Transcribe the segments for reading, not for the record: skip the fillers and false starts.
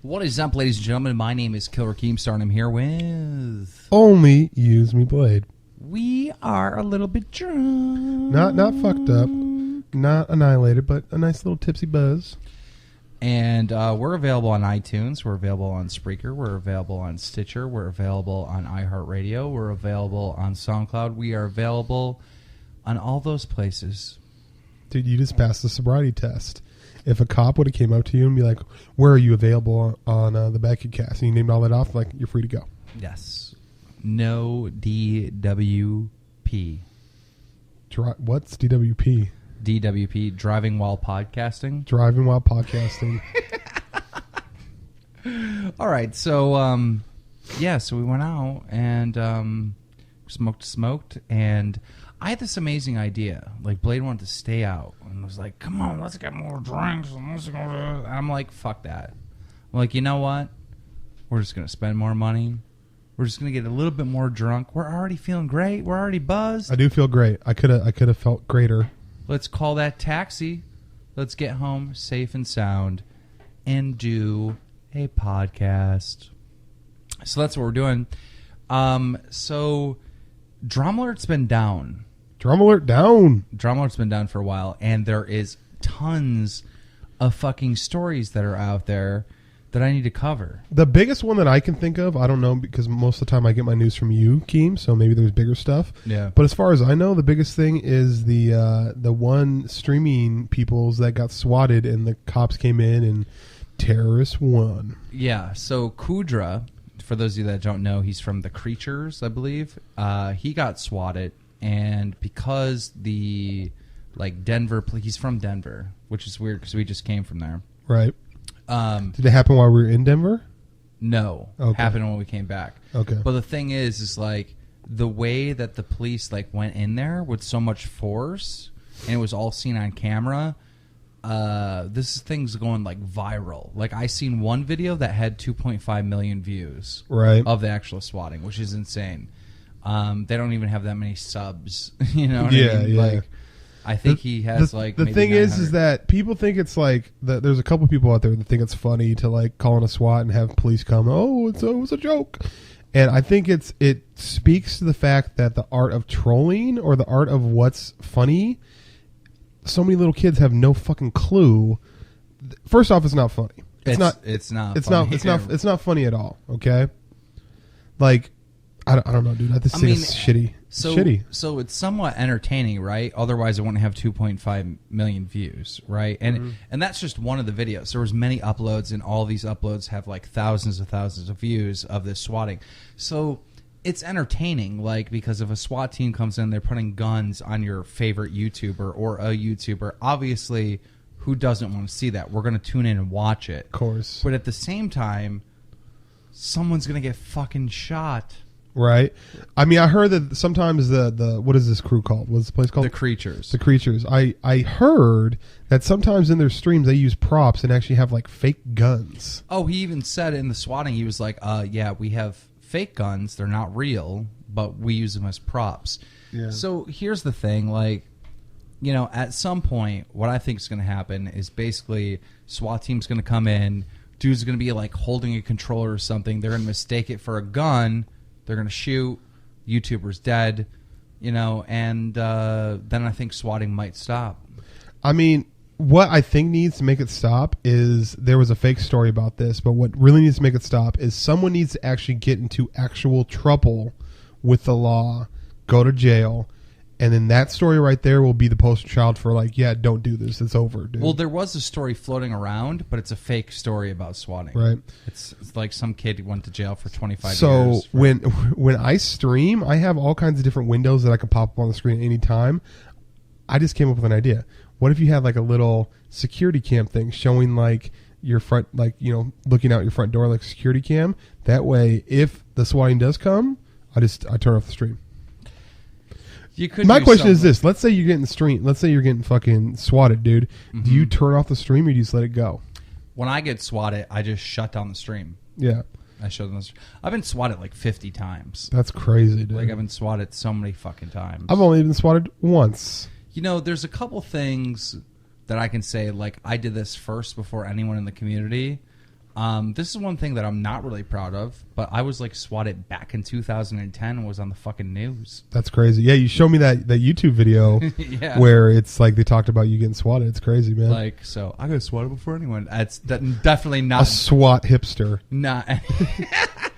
What is up, ladies and gentlemen? My name is Killer Keemstar, and I'm here with... Only Use Me Blade. We are a little bit drunk. Not fucked up. Not annihilated, but a nice little tipsy buzz. And we're available on iTunes. We're available on Spreaker. We're available on Stitcher. We're available on iHeartRadio. We're available on SoundCloud. We are available on all those places. Dude, you just passed the sobriety test. If a cop would have came up to you and be like, where are you available on the BadKidCast? And you named all that off, like, you're free to go. Yes. No DWP. What's DWP? DWP, driving while podcasting. Driving while podcasting. All right, so so we went out and smoked, and I had this amazing idea. Like, Blade wanted to stay out and was like, "Come on, let's get more drinks." And I'm like, "Fuck that." I'm like, you know what? We're just gonna spend more money. We're just gonna get a little bit more drunk. We're already feeling great. We're already buzzed. I do feel great. I could have felt greater. Let's call that taxi. Let's get home safe and sound and do a podcast. So that's what we're doing. So Drama Alert's been down. Drama Alert down. Drama Alert's been down for a while, and there is tons of fucking stories that are out there that I need to cover. The biggest one that I can think of, I don't know, because most of the time I get my news from you, Keem, so maybe there's bigger stuff. Yeah. But as far as I know, the biggest thing is the one streaming peoples that got swatted and the cops came in and terrorists won. Yeah, so Kudra, for those of you that don't know, he's from The Creatures, I believe. He got swatted, and because the, Denver, he's from Denver, which is weird because we just came from there. Right. Did it happen while we were in Denver? No. Okay. Happened when we came back. Okay. But the thing is the way that the police went in there with so much force, and it was all seen on camera, this thing's going viral. I seen one video that had 2.5 million views of the actual swatting, which is insane. They don't even have that many subs. You know what I mean? Yeah. I think he has the thing is that people think it's there's a couple people out there that think it's funny to call in a SWAT and have police come. Oh, it was a joke, and I think it speaks to the fact that the art of trolling or the art of what's funny. So many little kids have no fucking clue. First off, it's not funny. It's not funny at all. Okay, I don't know, dude. This thing is shitty. So it's somewhat entertaining, right? Otherwise, it wouldn't have 2.5 million views, right? And and that's just one of the videos. There was many uploads, and all these uploads have thousands of views of this swatting. So it's entertaining, because if a SWAT team comes in, they're putting guns on your favorite YouTuber or a YouTuber. Obviously, who doesn't want to see that? We're going to tune in and watch it. Of course. But at the same time, someone's going to get fucking shot. Right. I mean, I heard that sometimes the what is this crew called? What's the place called? The Creatures. The Creatures. I heard that sometimes in their streams they use props and actually have fake guns. Oh, he even said in the swatting, he was like, yeah, we have fake guns. They're not real, but we use them as props. Yeah. So here's the thing, at some point, what I think is going to happen is basically SWAT team's going to come in, dude's going to be holding a controller or something. They're going to mistake it for a gun. They're going to shoot. YouTuber's dead, and then I think swatting might stop. I mean, what I think needs to make it stop is there was a fake story about this, but what really needs to make it stop is someone needs to actually get into actual trouble with the law, go to jail, and then that story right there will be the poster child for don't do this. It's over, dude. Well, there was a story floating around, but it's a fake story about swatting. Right. It's like some kid went to jail for 25 years. So when I stream, I have all kinds of different windows that I can pop up on the screen at any time. I just came up with an idea. What if you had a little security cam thing showing your front, looking out your front door like security cam? That way, if the swatting does come, I turn off the stream. My question is this: let's say you're getting fucking swatted, dude. Mm-hmm. Do you turn off the stream or do you just let it go? When I get swatted, I just shut down the stream. Yeah, I shut down. I've been swatted 50 times. That's crazy, dude. I've been swatted so many fucking times. I've only been swatted once. There's a couple things that I can say. I did this first before anyone in the community. This is one thing that I'm not really proud of, but I was like swatted back in 2010 and was on the fucking news. That's crazy. Yeah, you showed me that YouTube video yeah. where it's like they talked about you getting swatted. It's crazy, man. Like, so I got swatted before anyone. That's definitely not a SWAT hipster. Not.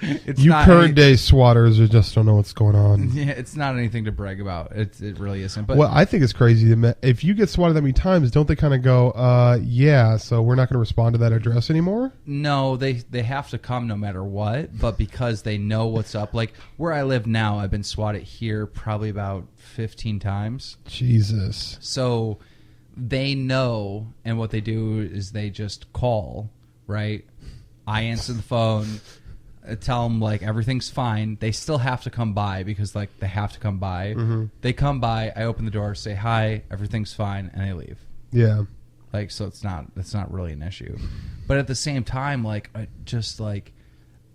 It's you not current day swatters who just don't know what's going on. Yeah, it's not anything to brag about. It really isn't. But well, I think it's crazy. If you get swatted that many times, don't they kind of go, yeah, so we're not going to respond to that address anymore? No, they have to come no matter what. But because they know what's up, like where I live now, I've been swatted here probably about 15 times. Jesus. So they know, and what they do is they just call, right? I answer the phone. Tell them like everything's fine. They still have to come by because like they have to come by. Mm-hmm. They come by. I open the door, say hi, everything's fine, and they leave. Yeah, like so it's not really an issue. But at the same time, like just like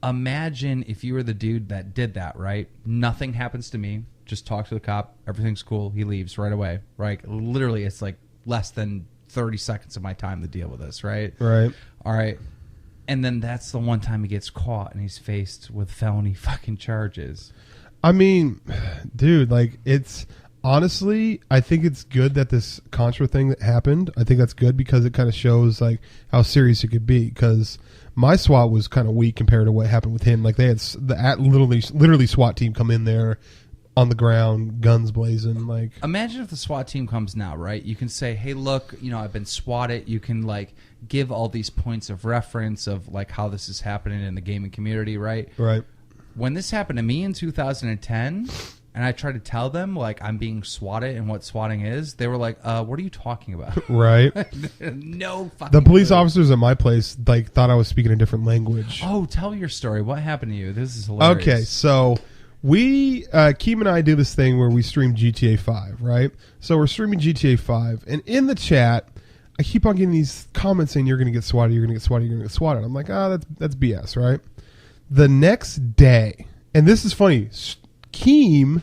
imagine if you were the dude that did that, right? Nothing happens to me. Just talk to the cop. Everything's cool. He leaves right away. Right? Literally, it's like less than 30 seconds of my time to deal with this. Right? Right. All right. And then that's the one time he gets caught and he's faced with felony fucking charges. I mean, dude, like it's honestly, I think it's good that this Contra thing that happened. I think that's good because it kind of shows like how serious it could be. Because my SWAT was kind of weak compared to what happened with him. Like they had literally SWAT team come in there on the ground, guns blazing. Like, imagine if the SWAT team comes now, right? You can say, "Hey, look, I've been swatted." You can like give all these points of reference of like how this is happening in the gaming community, right? Right. When this happened to me in 2010, and I tried to tell them like I'm being swatted and what swatting is, they were like, "What are you talking about?" Right. No fucking. The police officers at my place like thought I was speaking a different language. Oh, tell your story. What happened to you? This is hilarious. Okay, so. Keem and I do this thing where we stream GTA 5, right? So we're streaming GTA 5, and in the chat, I keep on getting these comments saying, you're going to get swatted, you're going to get swatted, you're going to get swatted. I'm like, that's BS, right? The next day, and this is funny, Keem,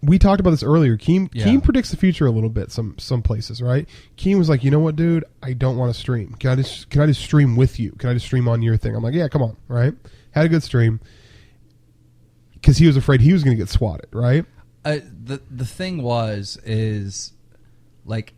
we talked about this earlier, Keem predicts the future a little bit, some places, right? Keem was like, you know what, dude? I don't want to stream. Can I just stream with you? Can I just stream on your thing? I'm like, yeah, come on, right? Had a good stream. Because he was afraid he was going to get swatted, right? The thing is like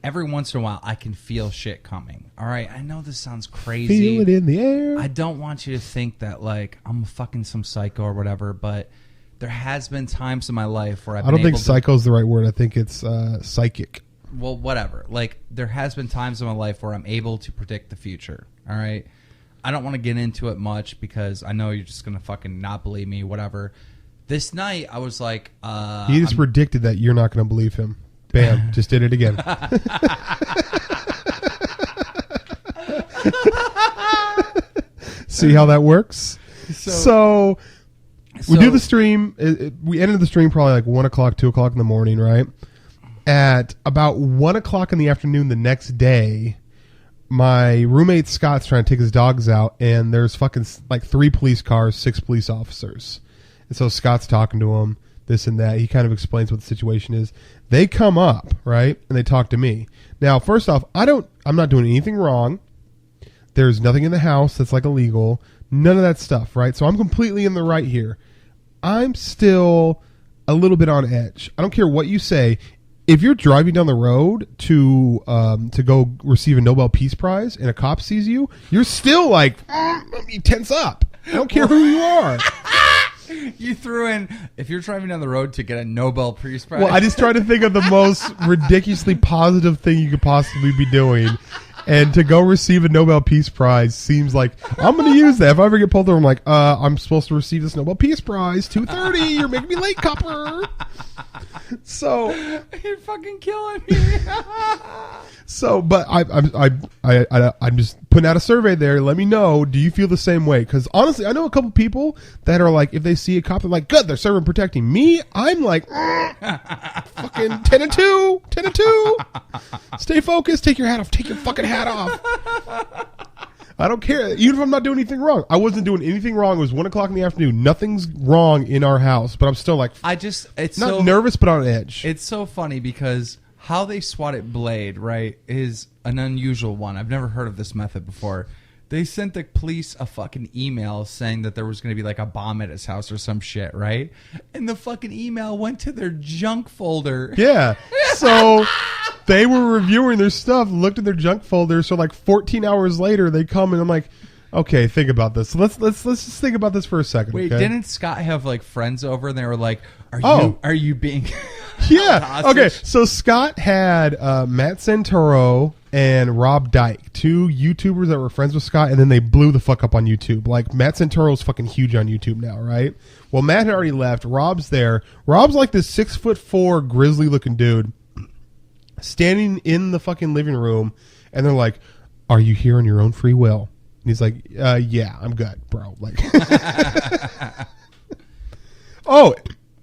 every once in a while I can feel shit coming. All right, I know this sounds crazy. Feel it in the air. I don't want you to think that like I'm fucking some psycho or whatever, but there has been times in my life where I don't think psycho is the right word. I think it's psychic. Well, whatever. Like there has been times in my life where I'm able to predict the future. All right. I don't want to get into it much because I know you're just going to fucking not believe me, whatever. This night, I was like... he just predicted that you're not going to believe him. Bam. Just did it again. See how that works? So we do the stream. We ended the stream probably like 1 o'clock, 2 o'clock in the morning, right? At about 1 o'clock in the afternoon the next day... My roommate Scott's trying to take his dogs out, and there's fucking like 3 police cars, 6 police officers. And so Scott's talking to him, this and that. He kind of explains what the situation is. They come up, right, and they talk to me. Now, first off, I'm not doing anything wrong. There's nothing in the house that's like illegal. None of that stuff, right? So I'm completely in the right here. I'm still a little bit on edge. I don't care what you say. If you're driving down the road to go receive a Nobel Peace Prize and a cop sees you, you're still like, you tense up. I don't care who you are. You threw in, if you're driving down the road to get a Nobel Peace Prize. Well, I just try to think of the most ridiculously positive thing you could possibly be doing. And to go receive a Nobel Peace Prize seems like, I'm going to use that. If I ever get pulled over, I'm like, I'm supposed to receive this Nobel Peace Prize, 2:30. You're making me late, copper. So you're fucking killing me. So, but I'm just putting out a survey there. Let me know. Do you feel the same way? Because honestly, I know a couple people that are like, if they see a cop, they're like, good, they're serving and protecting. Me, I'm like, fucking 10 and 2, 10 and 2. Stay focused. Take your hat off. Take your fucking hat off. I don't care. Even if I'm not doing anything wrong. I wasn't doing anything wrong. It was 1 o'clock in the afternoon. Nothing's wrong in our house, but I'm still like, it's not so nervous, but on edge. It's so funny because how they swat at Blade, right, is an unusual one. I've never heard of this method before. They sent the police a fucking email saying that there was going to be like a bomb at his house or some shit, right? And the fucking email went to their junk folder. Yeah. So they were reviewing their stuff, looked at their junk folder. So like 14 hours later, they come and I'm like, okay, think about this. Let's just think about this for a second. Wait, okay? didn't Scott have like friends over and they were like, are you being yeah. Okay. So Scott had Matt Santoro and Rob Dyke, 2 YouTubers that were friends with Scott, and then they blew the fuck up on YouTube. Like, Matt Santoro's fucking huge on YouTube now, right? Well, Matt had already left. Rob's there. Rob's like this 6'4" grizzly looking dude standing in the fucking living room, and they're like, "Are you here on your own free will?" And he's like, "Yeah, I'm good, bro." Like, oh,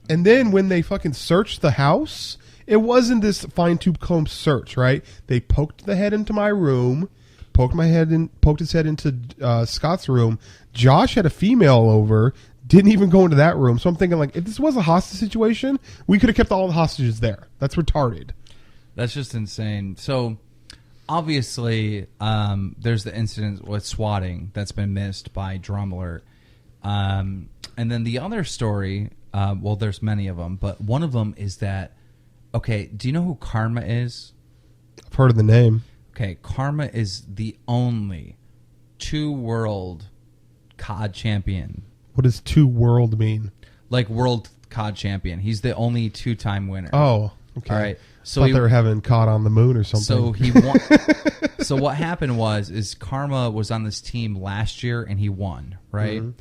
and then when they fucking searched the house, it wasn't this fine-tooth comb search, right? They poked the head into my room, poked his head into Scott's room. Josh had a female over, didn't even go into that room. So I'm thinking, like, if this was a hostage situation, we could have kept all the hostages there. That's retarded. That's just insane. So, obviously, there's the incident with swatting that's been missed by Drum Alert. And then the other story, well, there's many of them, but one of them is that, okay, do you know who Karma is? I've heard of the name. Okay, Karma is the only 2-world COD champion. What does 2-world mean? Like world COD champion. He's the only 2-time winner. Oh, okay. All right. So they were having caught on the moon or something. So he won. So what happened is Karma was on this team last year and he won, right? Mm-hmm.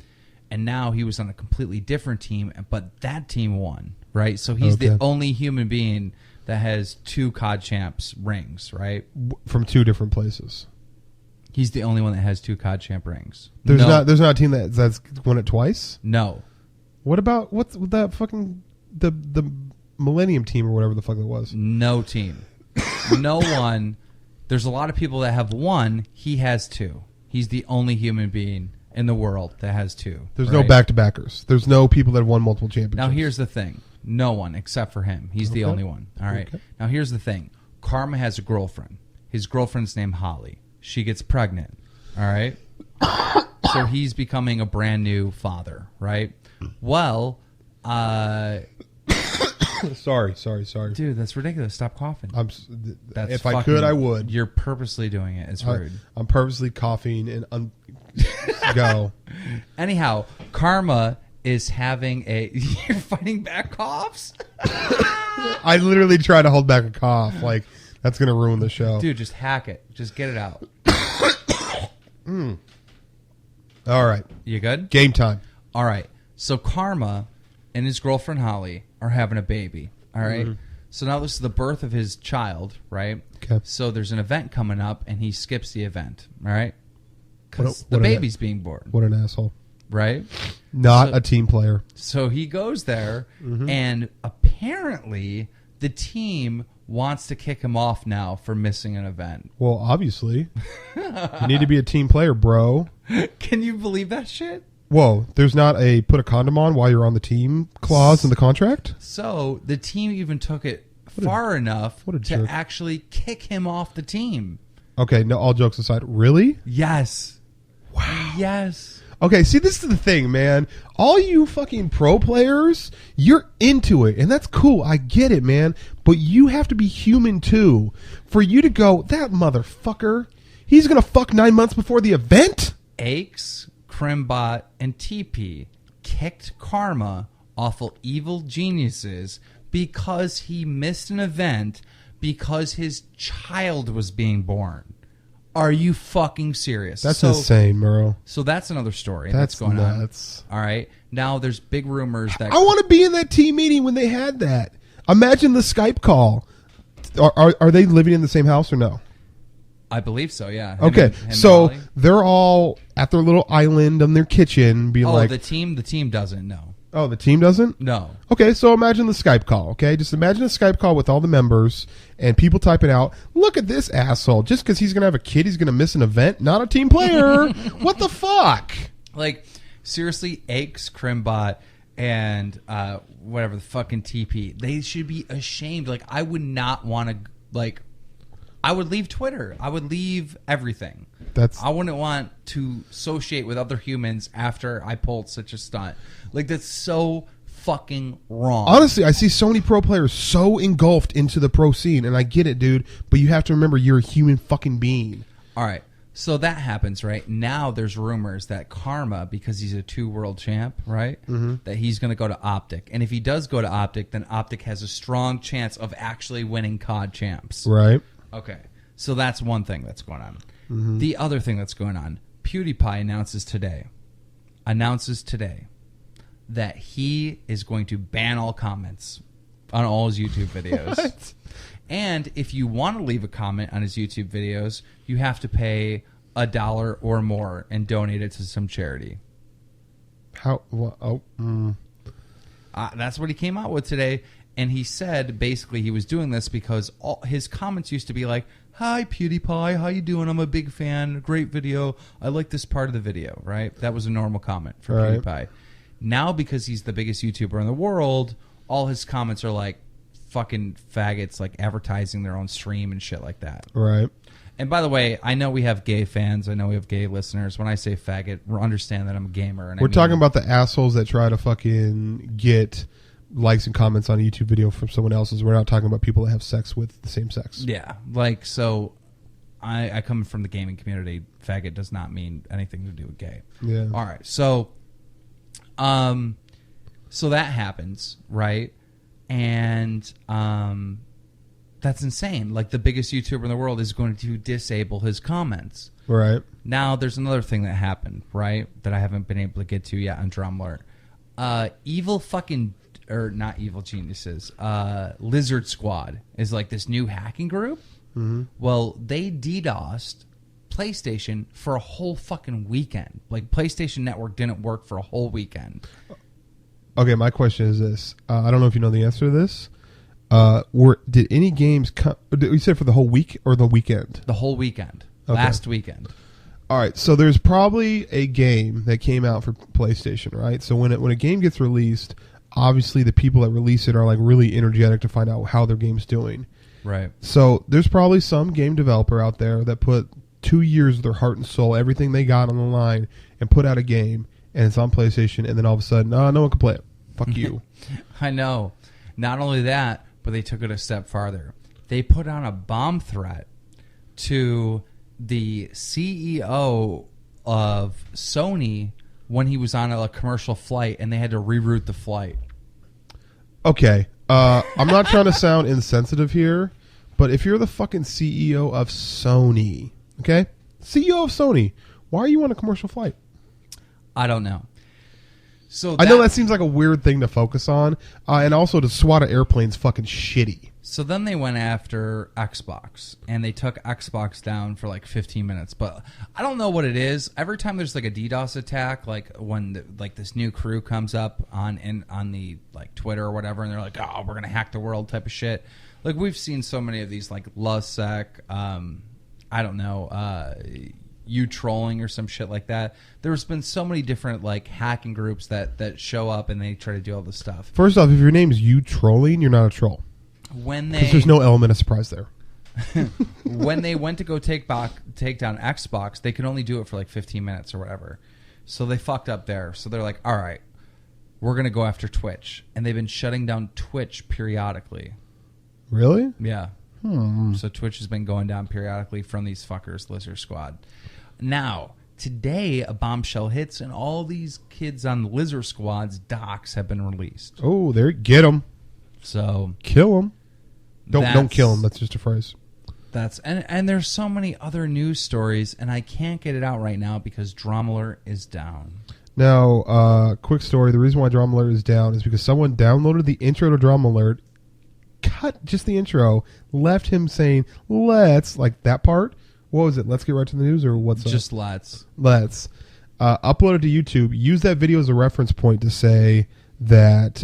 And now he was on a completely different team, but that team won, right? So he's the only human being that has 2 COD champs rings, right? From 2 different places. He's the only one that has 2 COD champ rings. There's not a team that's won it twice? No. What about what's that fucking the Millennium team or whatever the fuck that was? No team. No one. There's a lot of people that have 1. He has 2. He's the only human being in the world that has 2. There's no back-to-backers. There's no people that have won multiple championships. Now here's the thing. No one except for him. He's the only one. All right. Okay. Now here's the thing. Karma has a girlfriend. His girlfriend's named Holly. She gets pregnant. All right. So he's becoming a brand new father, right? Well, Sorry. Dude, that's ridiculous. Stop coughing. If I could, I would. You're purposely doing it. It's rude. I'm purposely coughing and go. Anyhow, Karma is having a... You're fighting back coughs? I literally try to hold back a cough. Like, that's going to ruin the show. Dude, just hack it. Just get it out. All right. You good? Game time. All right. So Karma and his girlfriend Holly are having a baby. All right. Mm-hmm. So now this is the birth of his child, right? Okay. So there's an event coming up, and he skips the event. All right. Because the baby's being born. What an asshole. Right? Not a team player. So he goes there, and apparently the team wants to kick him off now for missing an event. Well, obviously. You need to be a team player, bro. Can you believe that shit? Whoa, there's not a put a condom on while you're on the team clause in the contract? So the team even took it far enough to actually kick him off the team. Okay, no, all jokes aside. Really? Yes. Wow. Yes. Okay, see, this is the thing, man. All you fucking pro players, you're into it, and that's cool. I get it, man. But you have to be human, too. For you to go, that motherfucker, he's going to fuck 9 months before the event? Aches, Crimbot, and TP kicked Karma off of Evil Geniuses because he missed an event because his child was being born. Are you fucking serious? That's insane, Murrow. So that's another story that's going nuts. on. All right. Now there's big rumors that... I want to be in that team meeting when they had that. Imagine the Skype call. Are they living in the same house or no? I believe so, yeah. Okay, so they're all at their little island in their kitchen being like... the team doesn't know. Oh, the team doesn't? No. Okay, so imagine the Skype call, okay? Just imagine a Skype call with all the members and people typing out, look at this asshole. Just because he's going to have a kid, he's going to miss an event? Not a team player. What the fuck? Like, seriously, Aches, Crimbot, and whatever the fucking TP, they should be ashamed. Like, I would not want to, like... I would leave Twitter. I would leave everything. I wouldn't want to associate with other humans after I pulled such a stunt. Like, that's so fucking wrong. Honestly, I see so many pro players so engulfed into the pro scene, and I get it, dude, but you have to remember you're a human fucking being. All right. So that happens, right? Now there's rumors that Karma, because he's a 2 world champ, right? Mm-hmm. That he's going to go to Optic. And if he does go to Optic, then Optic has a strong chance of actually winning COD champs. Right. Okay. So that's one thing that's going on. Mm-hmm. The other thing that's going on, PewDiePie announces today that he is going to ban all comments on all his YouTube videos. What? And if you want to leave a comment on his YouTube videos, you have to pay $1 or more and donate it to some charity. How? Well, that's what he came out with today. And he said basically he was doing this because all his comments used to be like, "Hi PewDiePie, how you doing? I'm a big fan. Great video. I like this part of the video." Right? That was a normal comment for PewDiePie. Now, because he's the biggest YouTuber in the world, all his comments are like fucking faggots, like advertising their own stream and shit like that. Right. And by the way, I know we have gay fans. I know we have gay listeners. When I say faggot, understand that I'm a gamer. And we're talking about the assholes that try to fucking get likes and comments on a YouTube video from someone else's. We're not talking about people that have sex with the same sex. Yeah. Like, so I come from the gaming community. Faggot does not mean anything to do with gay. Yeah. All right. So that happens, right? And that's insane. Like, the biggest YouTuber in the world is going to disable his comments. Right. Now, there's another thing that happened, right, that I haven't been able to get to yet on Drumlord. Evil fucking, or not evil geniuses, Lizard Squad is like this new hacking group. Mm-hmm. Well, they DDoSed PlayStation for a whole fucking weekend. Like, PlayStation Network didn't work for a whole weekend. Okay, my question is this. I don't know if you know the answer to this. Did any games come... You said for the whole week or the weekend? The whole weekend. Okay. Last weekend. All right, so there's probably a game that came out for PlayStation, right? So when a game gets released, obviously the people that release it are like really energetic to find out how their game's doing. Right. So there's probably some game developer out there that put 2 years of their heart and soul, everything they got on the line, and put out a game, and it's on PlayStation, and then all of a sudden, no one can play it. Fuck you. I know. Not only that, but they took it a step farther. They put on a bomb threat to the CEO of Sony when he was on a commercial flight, and they had to reroute the flight. Okay. I'm not trying to sound insensitive here, but if you're the fucking CEO of Sony, okay? CEO of Sony, why are you on a commercial flight? I don't know. So I know that seems like a weird thing to focus on, and also to swat an airplane's fucking shitty. So then they went after Xbox, and they took Xbox down for like 15 minutes. But I don't know what it is. Every time there's like a DDoS attack, like when like this new crew comes up on the like Twitter or whatever, and they're like, "Oh, we're gonna hack the world" type of shit. Like, we've seen so many of these, like LoveSec, I don't know, you trolling or some shit like that. There's been so many different like hacking groups that show up and they try to do all this stuff. First off, if your name is you trolling, you're not a troll. Because there's no element of surprise there. When they went to go take down Xbox, they could only do it for like 15 minutes or whatever. So they fucked up there. So they're like, all right, we're going to go after Twitch. And they've been shutting down Twitch periodically. Really? Yeah. So Twitch has been going down periodically from these fuckers, Lizard Squad. Now, today a bombshell hits and all these kids on the Lizard Squad's docs have been released. Oh, there, get them. So kill them. Don't kill them. That's just a phrase. And there's so many other news stories, and I can't get it out right now because Drumlord is down. Now, quick story. The reason why Drumlord is down is because someone downloaded the intro to Drumlord, cut just the intro, left him saying, let's, like that part. What was it? Let's get right to the news, or what's just up? let's. Let's. Upload it to YouTube. Use that video as a reference point to say that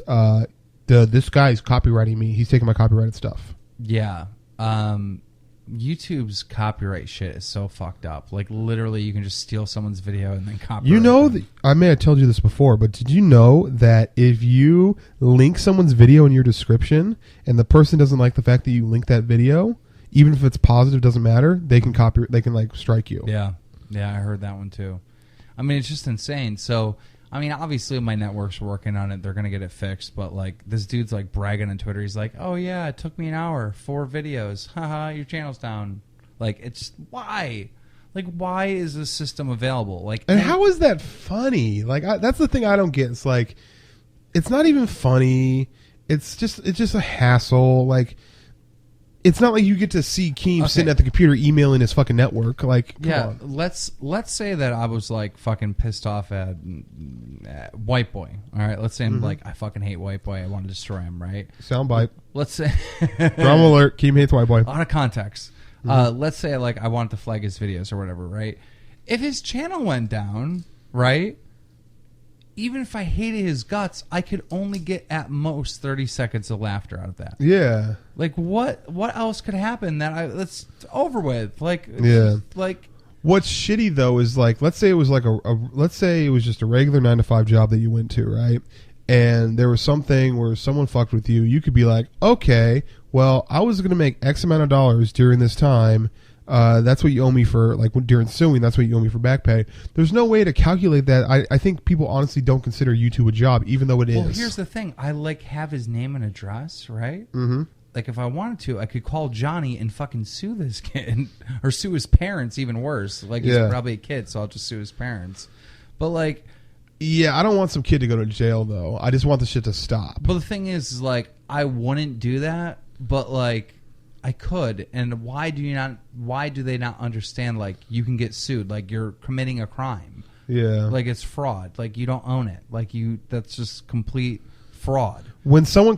this guy's copywriting me. He's taking my copyrighted stuff. Yeah. YouTube's copyright shit is so fucked up. Like, literally, you can just steal someone's video and then copyright You know, I may have told you this before, but did you know that if you link someone's video in your description and the person doesn't like the fact that you link that video, even if it's positive, doesn't matter, they can like strike you. Yeah. Yeah, I heard that one too. I mean, it's just insane. So, I mean, obviously my network's working on it. They're going to get it fixed. But, like, this dude's, like, bragging on Twitter. He's like, oh, yeah, it took me an hour, 4 videos. Haha, your channel's down. Like, it's why? Like, why is this system available? Like, and how is that funny? Like, that's the thing I don't get. It's like, it's not even funny. It's just a hassle. Like, it's not like you get to see Keem sitting at the computer emailing his fucking network. Like, come on. let's say that I was like fucking pissed off at White Boy. All right, let's say I'm like, I fucking hate White Boy. I want to destroy him. Right? Soundbite. Let's say drama alert. Keem hates White Boy. Out of context. Let's say like I wanted to flag his videos or whatever. Right? If his channel went down, right? Even if I hated his guts, I could only get at most 30 seconds of laughter out of that. Yeah. Like what else could happen that's over with? Like yeah. Like what's shitty though is like let's say it was like let's say it was just a regular 9-to-5 job that you went to, right? And there was something where someone fucked with you. You could be like, okay, well, I was going to make X amount of dollars during this time. That's what you owe me for, like, during suing, that's what you owe me for back pay. There's no way to calculate that. I think people honestly don't consider YouTube a job, even though it is. Well, here's the thing. I, like, have his name and address, right? Mm-hmm. Like, if I wanted to, I could call Johnny and fucking sue this kid. Or sue his parents, even worse. Like, he's probably a kid, so I'll just sue his parents. But, like... Yeah, I don't want some kid to go to jail, though. I just want the shit to stop. But the thing is, like, I wouldn't do that, but, like... I could, and why do they not understand, like, you can get sued, like, you're committing a crime. Yeah. Like, it's fraud. Like, you don't own it. Like, that's just complete fraud. When someone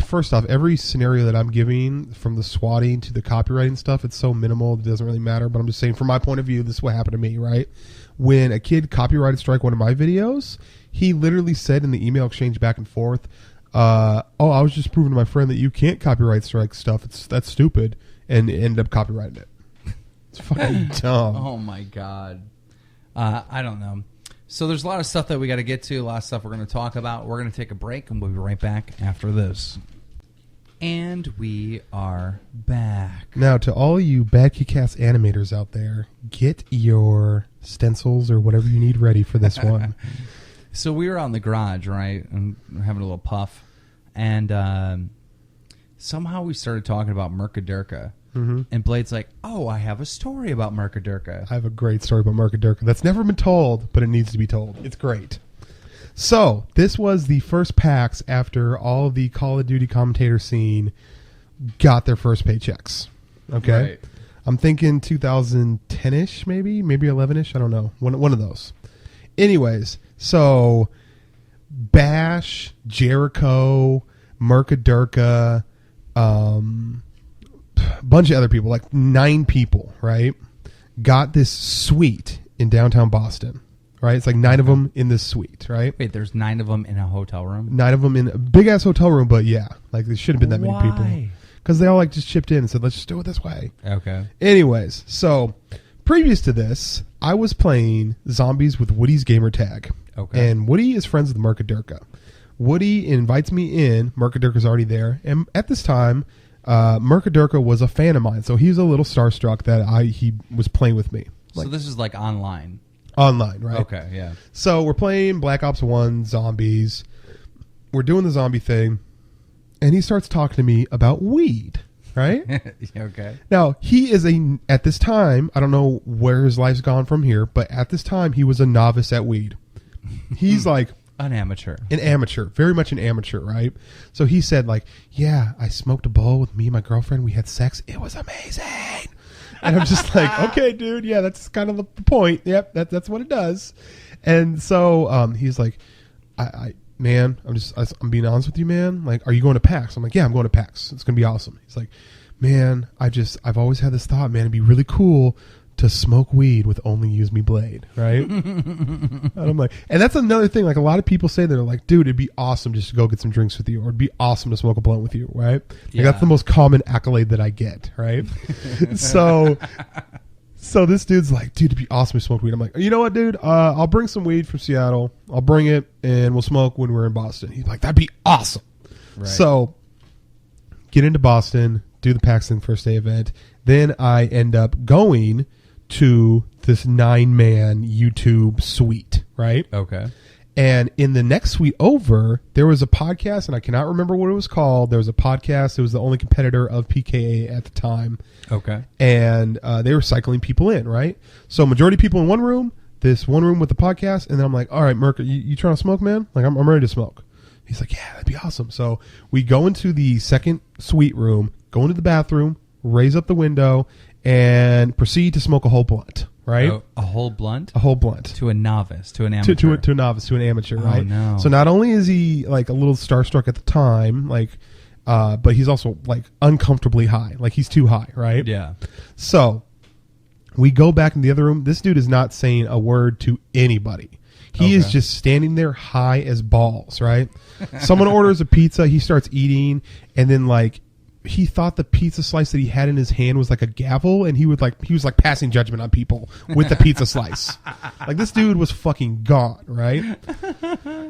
first off, every scenario that I'm giving, from the swatting to the copywriting stuff, it's so minimal, it doesn't really matter, but I'm just saying, from my point of view, this is what happened to me, right? When a kid copyrighted strike one of my videos, he literally said in the email exchange back and forth, I was just proving to my friend that you can't copyright strike stuff. That's stupid, and end up copyrighting it. It's fucking dumb. Oh my god. I don't know. So there's a lot of stuff that we got to get to. A lot of stuff we're going to talk about. We're going to take a break, and we'll be right back after this. And we are back. Now, to all you BadKidCast animators out there, get your stencils or whatever you need ready for this one. So we were out in the garage, right, and we're having a little puff, and somehow we started talking about Mercadurka, and Blade's like, oh, I have a story about Mercadurka. I have a great story about Mercadurka that's never been told, but it needs to be told. It's great. So this was the first PAX after all of the Call of Duty commentator scene got their first paychecks. Okay? Right. I'm thinking 2010-ish, maybe 11-ish. I don't know. One of those. Anyways, so Bash, Jericho, Mercadurka, bunch of other people, like 9 people, right, got this suite in downtown Boston, right? It's like 9 of them in this suite, right? Wait, there's 9 of them in a hotel room? 9 of them in a big-ass hotel room, but yeah, like there shouldn't have been that many people. Because they all like just chipped in and said, let's just do it this way. Okay. Anyways, so previous to this, I was playing Zombies with Woody's gamer tag. Okay. And Woody is friends with Mercadurka. Woody invites me in. Mercadurka's already there. And at this time, Mercadurka was a fan of mine. So he was a little starstruck that he was playing with me. So this is like online? Online, right? Okay, yeah. So we're playing Black Ops 1 Zombies. We're doing the zombie thing. And he starts talking to me about weed, right? Okay. Now, he is at this time, I don't know where his life's gone from here, but at this time, he was a novice at weed. He's like... An amateur. An amateur. Very much an amateur, right? So he said, like, yeah, I smoked a bowl with me and my girlfriend. We had sex. It was amazing. And I'm just like, okay, dude, yeah, that's kind of the point. Yep, that's what it does. And so he's like, man, I'm being honest with you, man. Like, are you going to PAX? I'm like, yeah, I'm going to PAX. It's going to be awesome. He's like, man, I've always had this thought, man, it'd be really cool to smoke weed with only use me blade, right? And I'm like, and that's another thing. Like, a lot of people say they're like, dude, it'd be awesome just to go get some drinks with you, or it'd be awesome to smoke a blunt with you, right? Yeah. Like, that's the most common accolade that I get, right? So this dude's like, dude, it'd be awesome to smoke weed. I'm like, you know what, dude? I'll bring some weed from Seattle. I'll bring it, and we'll smoke when we're in Boston. He's like, that'd be awesome. Right. So get into Boston, do the PAX First Day event. Then I end up going to this 9-man YouTube suite, right? Okay. And in the next suite over, there was a podcast, and I cannot remember what it was called. There was a podcast. It was the only competitor of PKA at the time. Okay. And they were cycling people in, right? So majority of people in one room, this one room with the podcast, and then I'm like, all right, Merc, you trying to smoke, man? Like, I'm ready to smoke. He's like, yeah, that'd be awesome. So we go into the second suite room, go into the bathroom, raise up the window, and proceed to smoke a whole blunt, right? Oh, a whole blunt? A whole blunt. To a novice, to an amateur. To a novice, to an amateur, right? Oh, no. So not only is he like a little starstruck at the time, like, but he's also like uncomfortably high. Like he's too high, right? Yeah. So we go back in the other room. This dude is not saying a word to anybody. He is just standing there high as balls, right? Someone orders a pizza. He starts eating, and then like he thought the pizza slice that he had in his hand was like a gavel, and he was like passing judgment on people with the pizza slice. Like this dude was fucking gone, right?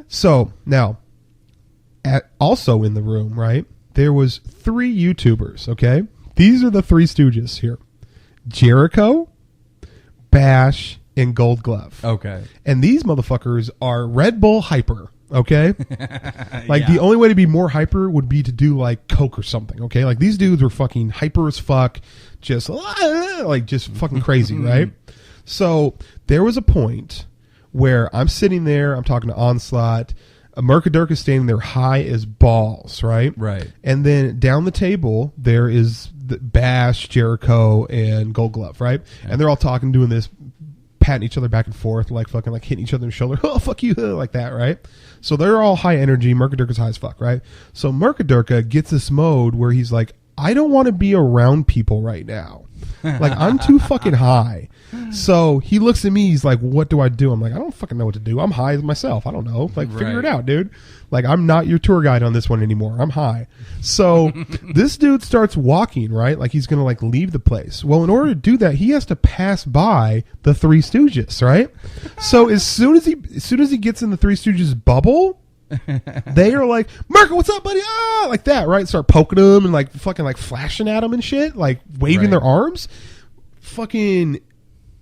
So now, also in the room, right, there was 3 YouTubers. Okay, these are the 3 Stooges here: Jericho, Bash, and Gold Glove. Okay. And these motherfuckers are Red Bull hyper. Okay. Like the Yeah. only way to be more hyper would be to do like Coke or something. Okay. Like these dudes were fucking hyper as fuck. Just like just fucking crazy. Right. So there was a point where I'm sitting there, I'm talking to Onslaught. Mercadurk is standing there high as balls. Right. Right. And then down the table, there is the Bash, Jericho, and Gold Glove. Right. Okay. And they're all talking, doing this, patting each other back and forth, like fucking like hitting each other in the shoulder. Oh, fuck you. Like that, right? So they're all high energy. Mercadurka's high as fuck, right? So Mercadurka gets this mode where he's like, I don't want to be around people right now. Like, I'm too fucking high. So he looks at me. He's like, what do I do? I'm like, I don't fucking know what to do. I'm high myself. I don't know. Like, figure it out, dude. Like, I'm not your tour guide on this one anymore. I'm high. So this dude starts walking, right? Like, he's going to, like, leave the place. Well, in order to do that, he has to pass by the 3 Stooges, right? So as soon as he gets in the 3 Stooges bubble, they are like, Merca, what's up, buddy? Ah, like that, right? Start poking them and like fucking like flashing at them and shit, like waving their arms. Fucking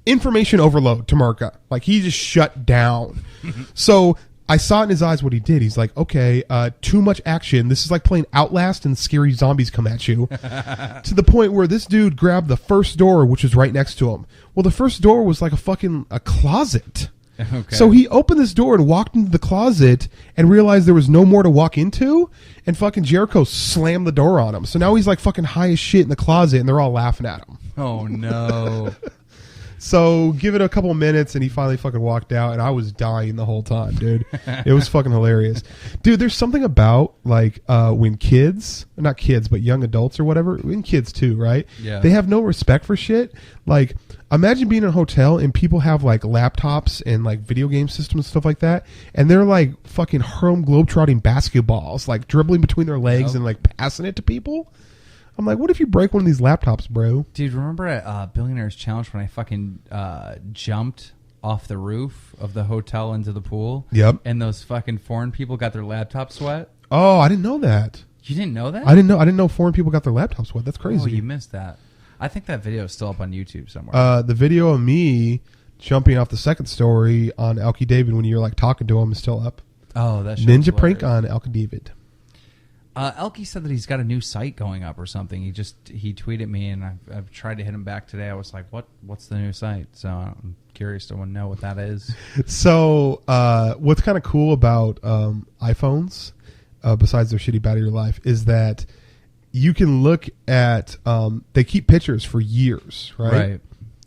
information overload to Merca. Like he just shut down. So I saw it in his eyes what he did. He's like, okay, too much action. This is like playing Outlast and scary zombies come at you. To the point where this dude grabbed the first door, which was right next to him. Well, the first door was like a closet. Okay. So he opened this door and walked into the closet and realized there was no more to walk into, and fucking Jericho slammed the door on him. So now he's like fucking high as shit in the closet, and they're all laughing at him. Oh no. So give it a couple of minutes, and he finally fucking walked out, and I was dying the whole time, dude. It was fucking hilarious. Dude, there's something about, like, when kids, not kids, but young adults or whatever, and kids too, right? Yeah. They have no respect for shit. Like, imagine being in a hotel, and people have, like, laptops and, like, video game systems and stuff like that, and they're, like, fucking Harlem Globetrotting basketballs, like, dribbling between their legs and, like, passing it to people. I'm like, what if you break one of these laptops, bro? Dude, remember at Billionaire's Challenge when I fucking jumped off the roof of the hotel into the pool? Yep. And those fucking foreign people got their laptops wet? Oh, I didn't know that. You didn't know that? I didn't know foreign people got their laptops wet. That's crazy. Oh, you missed that. I think that video is still up on YouTube somewhere. The video of me jumping off the second story on Alky David when you're like talking to him is still up. Oh, that's Ninja prank on Alky David. Elkie said that he's got a new site going up or something. He tweeted me, and I've tried to hit him back today. I was like, what's the new site? So I'm curious to know what that is. So what's kind of cool about iPhones, besides their shitty battery life, is that you can look at they keep pictures for years, right?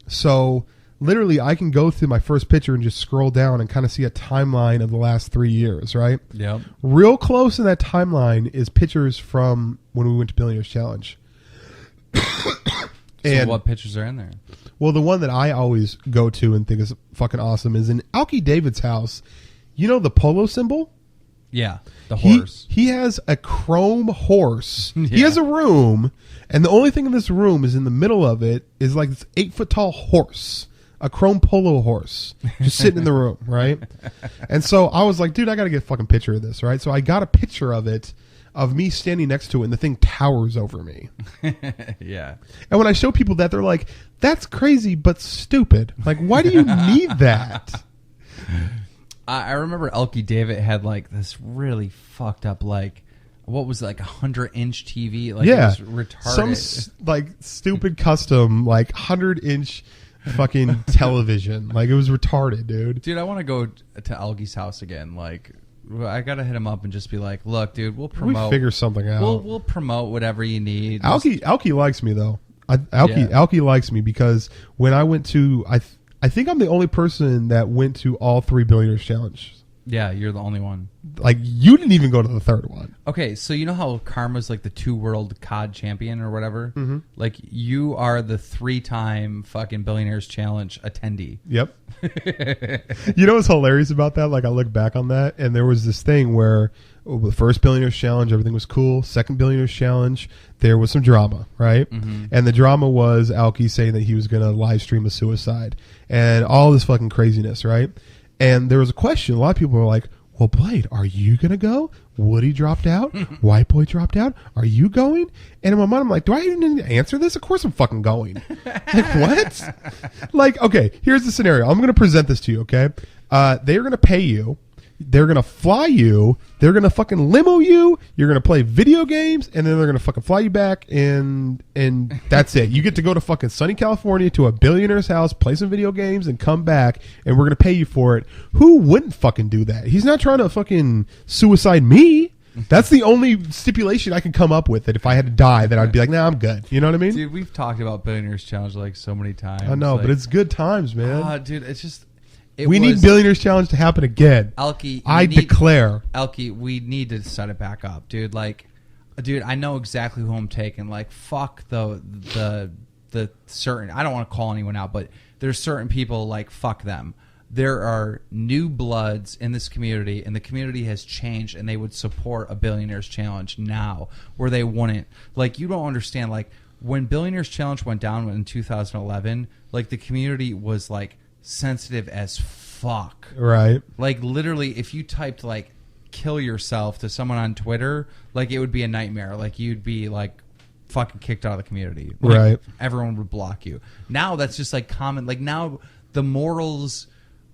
So literally, I can go through my first picture and just scroll down and kind of see a timeline of the last 3 years, right? Yep. Real close in that timeline is pictures from when we went to Billionaire's Challenge. So what pictures are in there? Well, the one that I always go to and think is fucking awesome is in Alky David's house. You know the polo symbol? Yeah, the horse. He has a chrome horse. Yeah. He has a room, and the only thing in this room is in the middle of it is like this 8-foot tall horse. A chrome polo horse just sitting in the room, right? And so I was like, dude, I got to get a fucking picture of this, right? So I got a picture of it of me standing next to it, and the thing towers over me. Yeah. And when I show people that, they're like, "That's crazy, but stupid. Like, why do you need that?" I remember Elkie David had like this really fucked up like. What was it, like 100-inch TV? Like, yeah, it was retarded. Some like stupid custom like 100-inch fucking television. Like, it was retarded, dude. Dude, I want to go to Elgie's house again. Like, I gotta hit him up and just be like, "Look, dude, we'll promote. We figure something out. We'll promote whatever you need." Elkie likes me though. Elkie likes me because when I went to, I think I'm the only person that went to all 3 Billionaires Challenge. Yeah, you're the only one. Like, you didn't even go to the third one. Okay, so you know how Karma's like the 2-world COD champion or whatever? Mm-hmm. Like, you are the 3-time fucking Billionaires Challenge attendee. Yep. You know what's hilarious about that? Like, I look back on that, and there was this thing where the first Billionaires Challenge, everything was cool. Second Billionaires Challenge, there was some drama, right? Mm-hmm. And the drama was Alki saying that he was going to live stream a suicide and all this fucking craziness, right? And there was a question. A lot of people were like, "Well, Blade, are you going to go? Woody dropped out. White Boy dropped out. Are you going?" And in my mind, I'm like, do I even need to answer this? Of course I'm fucking going. Like, what? Like, okay, here's the scenario. I'm going to present this to you, okay? They're going to pay you. They're going to fly you. They're going to fucking limo you. You're going to play video games, and then they're going to fucking fly you back, and that's it. You get to go to fucking sunny California to a billionaire's house, play some video games, and come back, and we're going to pay you for it. Who wouldn't fucking do that? He's not trying to fucking suicide me. That's the only stipulation I can come up with, that if I had to die, that I'd be like, "Nah, I'm good." You know what I mean? Dude, we've talked about Billionaires Challenge like so many times. I know, like, but it's good times, man. Dude, it's just... We need Billionaires Challenge to happen again. Elkie, declare. Elkie, we need to set it back up, dude. Like, dude, I know exactly who I'm taking. Like, fuck the certain... I don't want to call anyone out, but there's certain people, like, fuck them. There are new bloods in this community, and the community has changed, and they would support a Billionaires Challenge now, where they wouldn't. Like, you don't understand. Like, when Billionaires Challenge went down in 2011, like, the community was, like, sensitive as fuck. Right. Like, literally, if you typed, like, "kill yourself" to someone on Twitter, like, it would be a nightmare. Like, you'd be, like, fucking kicked out of the community. Like, right. Everyone would block you. Now, that's just, like, common. Like, now the morals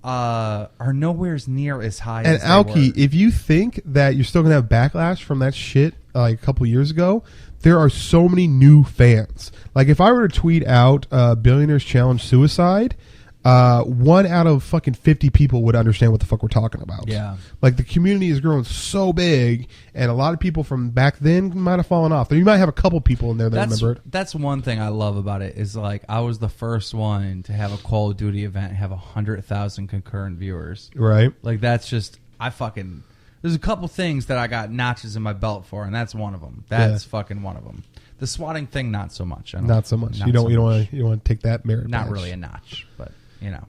are nowhere near as high as they were. And, Alki, if you think that you're still going to have backlash from that shit, like, a couple years ago, there are so many new fans. Like, if I were to tweet out Billionaires Challenge suicide... 1 out of fucking 50 people would understand what the fuck we're talking about. Yeah. Like, the community has grown so big, and a lot of people from back then might have fallen off. You might have a couple people in there that remember it. That's one thing I love about it is, like, I was the first one to have a Call of Duty event have 100,000 concurrent viewers. Right. Like, that's just... There's a couple things that I got notches in my belt for, and that's one of them. That's fucking one of them. The swatting thing, not so much. Not so much. You don't want to take that merit. Not really a notch, but... You know,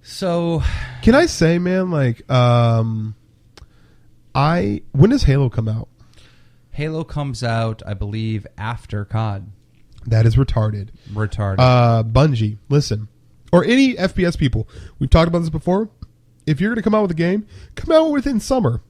so can I say, man, like, when does Halo come out? Halo comes out, I believe, after COD. That is retarded. Bungie, listen, or any FPS people. We've talked about this before. If you're going to come out with a game, come out within summer.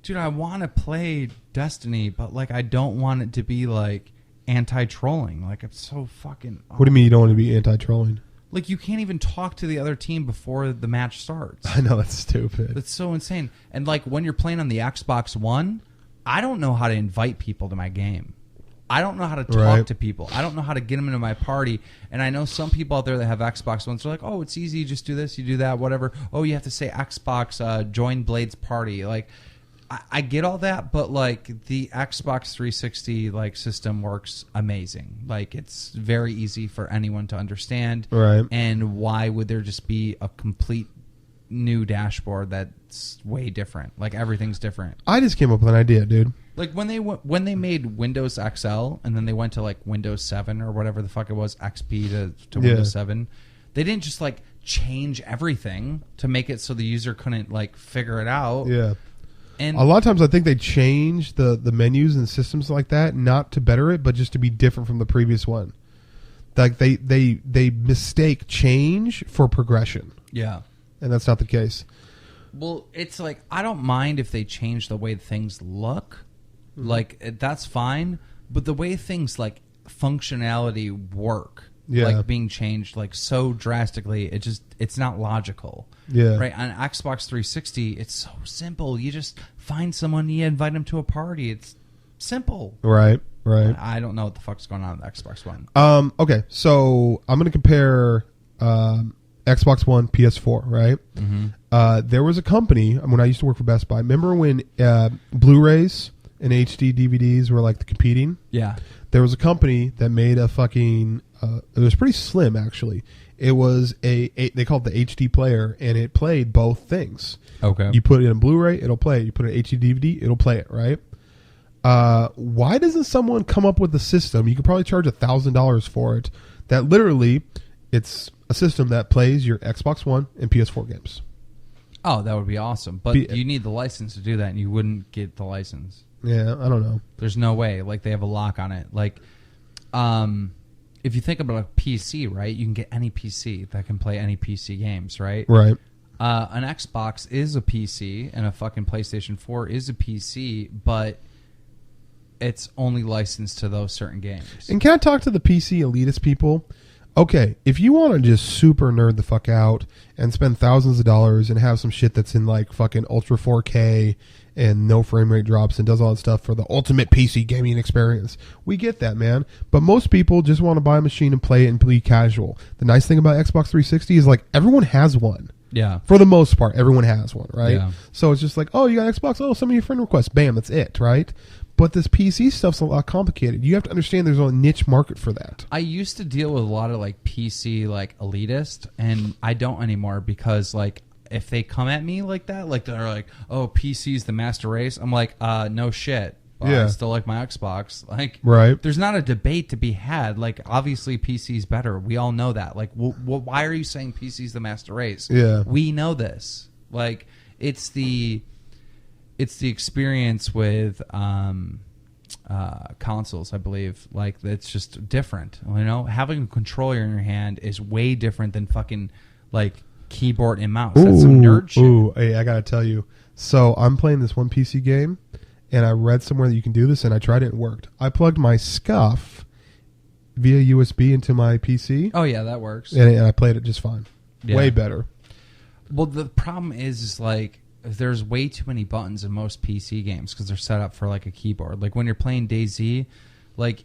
Dude, I want to play Destiny, but like, I don't want it to be like anti-trolling. Like, it's so fucking. What do you mean you don't want to be anti-trolling? Like, you can't even talk to the other team before the match starts. I know, that's stupid. That's so insane. And, like, when you're playing on the Xbox One, I don't know how to invite people to my game. I don't know how to talk to people. I don't know how to get them into my party. And I know some people out there that have Xbox Ones. They're like, "Oh, it's easy. You just do this, you do that, whatever. Oh, you have to say Xbox, join Blade's party." Like, I get all that, but like the Xbox 360 like system works amazing. Like, it's very easy for anyone to understand. Right. And why would there just be a complete new dashboard that's way different? Like, everything's different. I just came up with an idea, dude. Like, when they made Windows XL and then they went to like Windows 7 or whatever the fuck it was, XP to Windows 7, they didn't just like change everything to make it so the user couldn't like figure it out. Yeah. And a lot of times I think they change the menus and systems like that, not to better it, but just to be different from the previous one. Like, they mistake change for progression. Yeah. And that's not the case. Well, it's like, I don't mind if they change the way things look, Like, that's fine, but the way things, like, functionality work, Yeah. like, being changed, like, so drastically, it's not logical. Yeah. Right? On Xbox 360, it's so simple. You just find someone, you invite them to a party. It's simple. Right. I don't know what the fuck's going on with Xbox One. Okay, so I'm going to compare Xbox One, PS4, right? Mm-hmm. There was a company when I used to work for Best Buy. Remember when Blu-rays and HD DVDs were like the competing? Yeah. There was a company that made a fucking. It was pretty slim, actually. It was they called it the HD player, and it played both things. Okay. You put it in a Blu-ray, it'll play it. You put it in HD DVD, it'll play it, right? Why doesn't someone come up with a system? You could probably charge $1,000 for it. That literally, it's a system that plays your Xbox One and PS4 games. Oh, that would be awesome. But you need the license to do that, and you wouldn't get the license. Yeah, I don't know. There's no way. Like, they have a lock on it. Like, if you think about a PC, right, you can get any PC that can play any PC games, right? Right. An Xbox is a PC, and a fucking PlayStation 4 is a PC, but it's only licensed to those certain games. And can I talk to the PC elitist people? Okay, if you want to just super nerd the fuck out and spend thousands of dollars and have some shit that's in like fucking ultra 4K and no frame rate drops and does all that stuff for the ultimate PC gaming experience, we get that, man. But most people just want to buy a machine and play it and be casual. The nice thing about Xbox 360 is like everyone has one. Yeah. For the most part, everyone has one, right? Yeah. So it's just like, oh, you got Xbox? Oh, send me your friend request. Bam, that's it, right? But this PC stuff's a lot complicated. You have to understand there's a niche market for that. I used to deal with a lot of like PC like elitist, and I don't anymore because like if they come at me like that, like they're like, "Oh, PC's the master race," I'm like, no shit. I still like my Xbox. Like, right? There's not a debate to be had. Like, obviously, PC's better. We all know that. Like, why are you saying PC's the master race? Yeah, we know this. Like, it's the experience with consoles, I believe. Like, it's just different. You know, having a controller in your hand is way different than fucking like keyboard and mouse. That's some nerd shit. Ooh, hey, I gotta tell you. So I'm playing this one PC game, and I read somewhere that you can do this, and I tried it and it worked. I plugged my SCUF via USB into my PC. Oh yeah, that works. And I played it just fine. Yeah. Way better. Well, the problem is like there's way too many buttons in most PC games because they're set up for like a keyboard. Like when you're playing DayZ, like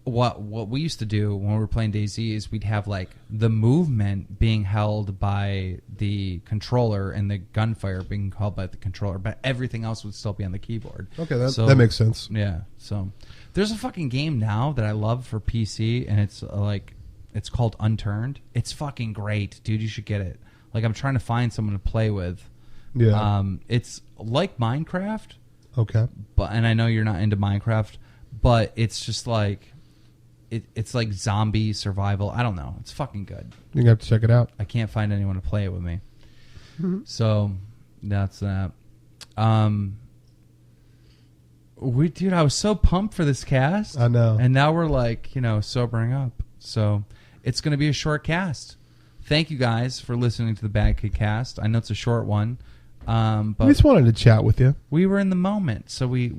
what we used to do when we were playing DayZ is we'd have like the movement being held by the controller and the gunfire being held by the controller, but everything else would still be on the keyboard. Okay, that makes sense. Yeah. So there's a fucking game now that I love for PC, and it's it's called Unturned. It's fucking great, dude. You should get it. Like, I'm trying to find someone to play with. Yeah. It's like Minecraft. Okay. And I know you're not into Minecraft, but it's just like it's like zombie survival. I don't know. It's fucking good. You have to check it out. I can't find anyone to play it with me. Mm-hmm. So that's that. Dude, I was so pumped for this cast. I know. And now we're like, sobering up. So it's going to be a short cast. Thank you guys for listening to the BadKidCast. I know it's a short one. But we just wanted to chat with you. We were in the moment, so we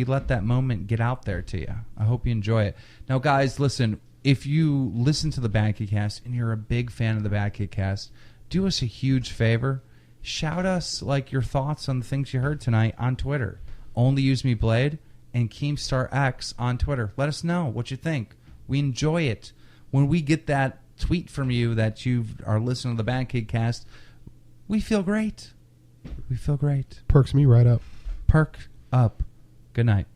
let that moment get out there to you. I hope you enjoy it. Now, guys, listen, if you listen to the BadKidCast and you're a big fan of the BadKidCast, do us a huge favor. Shout us like your thoughts on the things you heard tonight on Twitter. Only Use Me Blade and Keemstar X on Twitter. Let us know what you think. We enjoy it. When we get that tweet from you that you are listening to the BadKidCast, we feel great. We feel great. Perks me right up. Perk up. Good night.